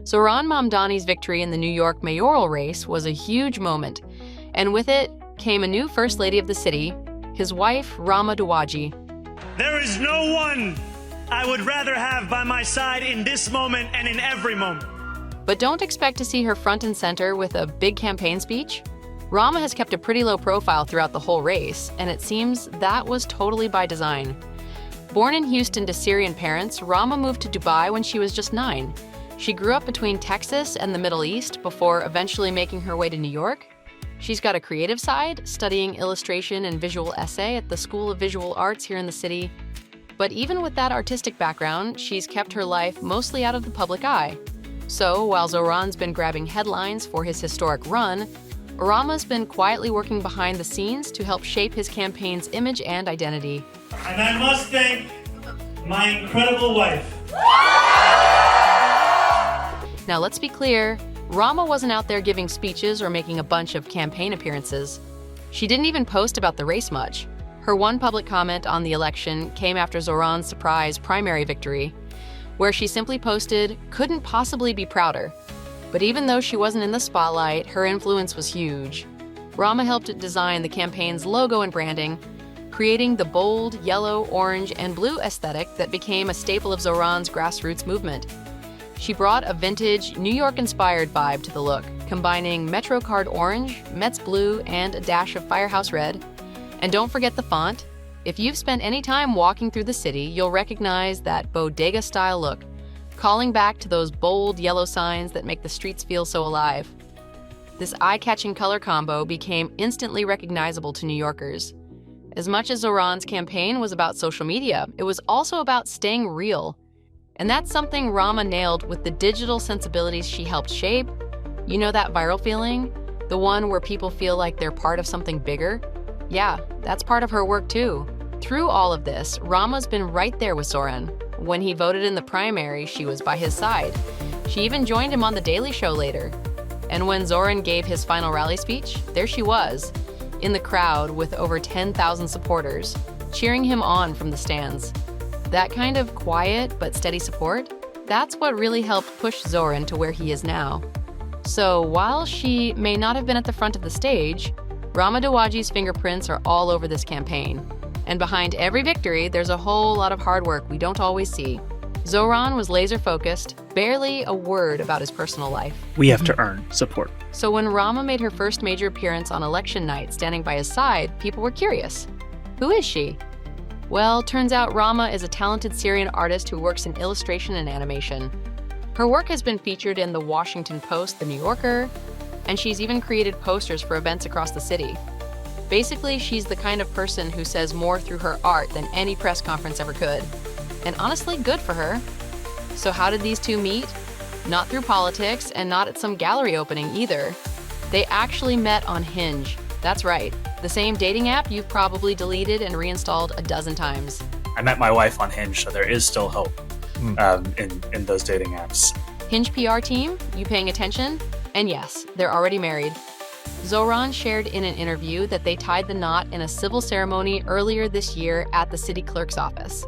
Zohran Mamdani's victory in the New York mayoral race was a huge moment, and with it came a new First Lady of the city, his wife, Rama Duwaji. There is no one I would rather have by my side in this moment and in every moment. But don't expect to see her front and center with a big campaign speech. Rama has kept a pretty low profile throughout the whole race, and it seems that was totally by design. Born in Houston to Syrian parents, Rama moved to Dubai when she was just 9. She grew up between Texas and the Middle East before eventually making her way to New York. She's got a creative side, studying illustration and visual essay at the School of Visual Arts here in the city. But even with that artistic background, she's kept her life mostly out of the public eye. So while Zohran's been grabbing headlines for his historic run, Rama's been quietly working behind the scenes to help shape his campaign's image and identity. And I must thank my incredible wife. Now let's be clear, Rama wasn't out there giving speeches or making a bunch of campaign appearances. She didn't even post about the race much. Her one public comment on the election came after Zohran's surprise primary victory, where she simply posted, "Couldn't possibly be prouder." But even though she wasn't in the spotlight, her influence was huge. Rama helped design the campaign's logo and branding, creating the bold yellow, orange, and blue aesthetic that became a staple of Zohran's grassroots movement. She brought a vintage, New York-inspired vibe to the look, combining MetroCard orange, Mets blue, and a dash of Firehouse red. And don't forget the font. If you've spent any time walking through the city, you'll recognize that bodega-style look, calling back to those bold yellow signs that make the streets feel so alive. This eye-catching color combo became instantly recognizable to New Yorkers. As much as Zohran's campaign was about social media, it was also about staying real. And that's something Rama nailed with the digital sensibilities she helped shape. You know that viral feeling? The one where people feel like they're part of something bigger? Yeah, that's part of her work too. Through all of this, Rama's been right there with Zohran. When he voted in the primary, she was by his side. She even joined him on The Daily Show later. And when Zohran gave his final rally speech, there she was, in the crowd with over 10,000 supporters, cheering him on from the stands. That kind of quiet but steady support, that's what really helped push Zohran to where he is now. So while she may not have been at the front of the stage, Rama Duwaji's fingerprints are all over this campaign. And behind every victory, there's a whole lot of hard work we don't always see. Zohran was laser-focused, barely a word about his personal life. We have to earn support. So when Rama made her first major appearance on election night standing by his side, people were curious. Who is she? Well, turns out Rama is a talented Syrian artist who works in illustration and animation. Her work has been featured in The Washington Post, The New Yorker, and she's even created posters for events across the city. Basically, she's the kind of person who says more through her art than any press conference ever could. And honestly, good for her. So how did these two meet? Not through politics and not at some gallery opening either. They actually met on Hinge. That's right, the same dating app you've probably deleted and reinstalled a dozen times. I met my wife on Hinge, so there is still hope in those dating apps. Hinge PR team, you paying attention? And yes, they're already married. Zohran shared in an interview that they tied the knot in a civil ceremony earlier this year at the city clerk's office.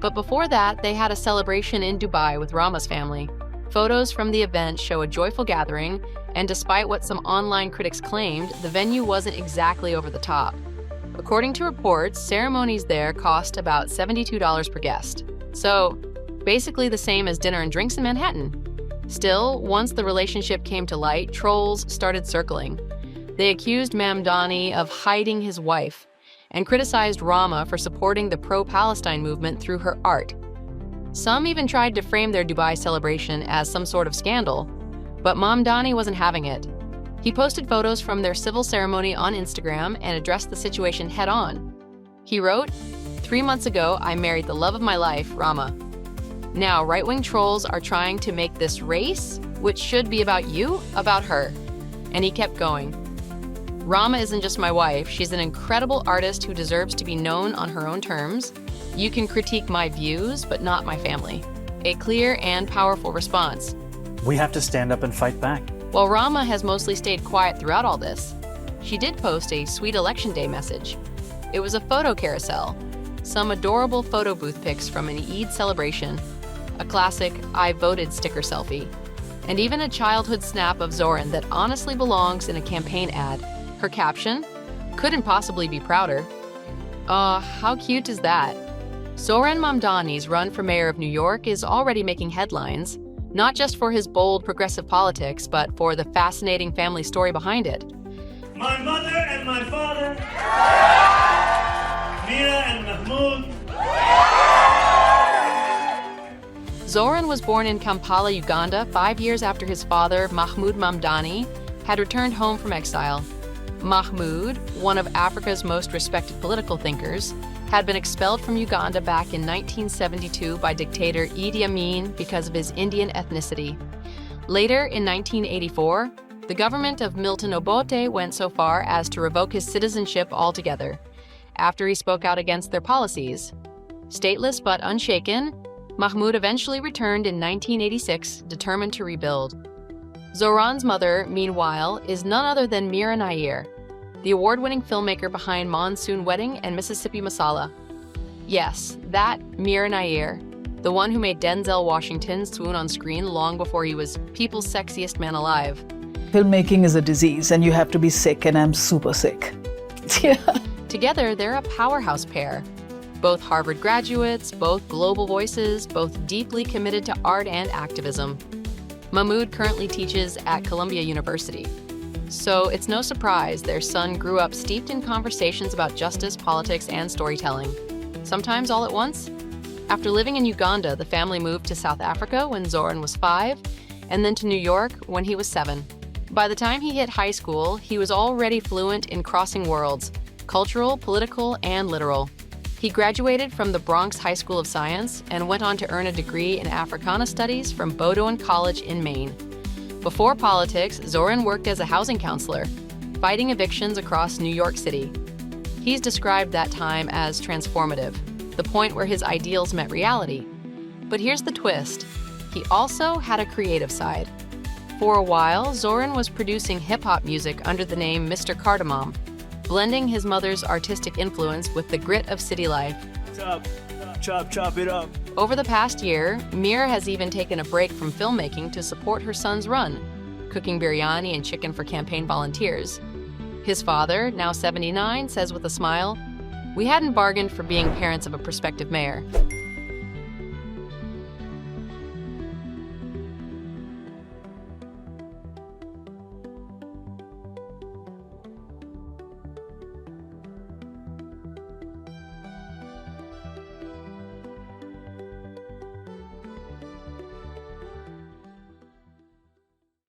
But before that, they had a celebration in Dubai with Rama's family. Photos from the event show a joyful gathering, and despite what some online critics claimed, the venue wasn't exactly over the top. According to reports, ceremonies there cost about $72 per guest. So, basically the same as dinner and drinks in Manhattan. Still, once the relationship came to light, trolls started circling. They accused Mamdani of hiding his wife and criticized Rama for supporting the pro-Palestine movement through her art. Some even tried to frame their Dubai celebration as some sort of scandal, but Mamdani wasn't having it. He posted photos from their civil ceremony on Instagram and addressed the situation head-on. He wrote, "3 months ago, I married the love of my life, Rama. Now, right-wing trolls are trying to make this race, which should be about you, about her." And he kept going. "Rama isn't just my wife, she's an incredible artist who deserves to be known on her own terms. You can critique my views, but not my family." A clear and powerful response. We have to stand up and fight back. While Rama has mostly stayed quiet throughout all this, she did post a sweet election day message. It was a photo carousel, some adorable photo booth pics from an Eid celebration, a classic "I voted" sticker selfie. and even a childhood snap of Zohran that honestly belongs in a campaign ad. Her caption? Couldn't possibly be prouder. How cute is that? Zohran Mamdani's run for mayor of New York is already making headlines, not just for his bold progressive politics, but for the fascinating family story behind it. My mother and my father, Mira and Mahmoud. Zohran was born in Kampala, Uganda, 5 years after his father, Mahmoud Mamdani, had returned home from exile. Mahmoud, one of Africa's most respected political thinkers, had been expelled from Uganda back in 1972 by dictator Idi Amin because of his Indian ethnicity. Later, in 1984, the government of Milton Obote went so far as to revoke his citizenship altogether, after he spoke out against their policies. Stateless but unshaken, Mahmoud eventually returned in 1986, determined to rebuild. Zohran's mother, meanwhile, is none other than Mira Nair, the award-winning filmmaker behind Monsoon Wedding and Mississippi Masala. Yes, that Mira Nair, the one who made Denzel Washington swoon on screen long before he was people's sexiest man alive. Filmmaking is a disease and you have to be sick, and I'm super sick. Yeah. Together, they're a powerhouse pair. Both Harvard graduates, both global voices, both deeply committed to art and activism. Mahmoud currently teaches at Columbia University. So it's no surprise their son grew up steeped in conversations about justice, politics, and storytelling. Sometimes all at once. After living in Uganda, the family moved to South Africa when Zohran was 5, and then to New York when he was 7. By the time he hit high school, he was already fluent in crossing worlds, cultural, political, and literal. He graduated from the Bronx High School of Science and went on to earn a degree in Africana Studies from Bowdoin College in Maine. Before politics, Zohran worked as a housing counselor, fighting evictions across New York City. He's described that time as transformative, the point where his ideals met reality. But here's the twist. He also had a creative side. For a while, Zohran was producing hip-hop music under the name Mr. Cardamom, blending his mother's artistic influence with the grit of city life. Chop it up. Over the past year, Mira has even taken a break from filmmaking to support her son's run, cooking biryani and chicken for campaign volunteers. His father, now 79, says with a smile, "We hadn't bargained for being parents of a prospective mayor.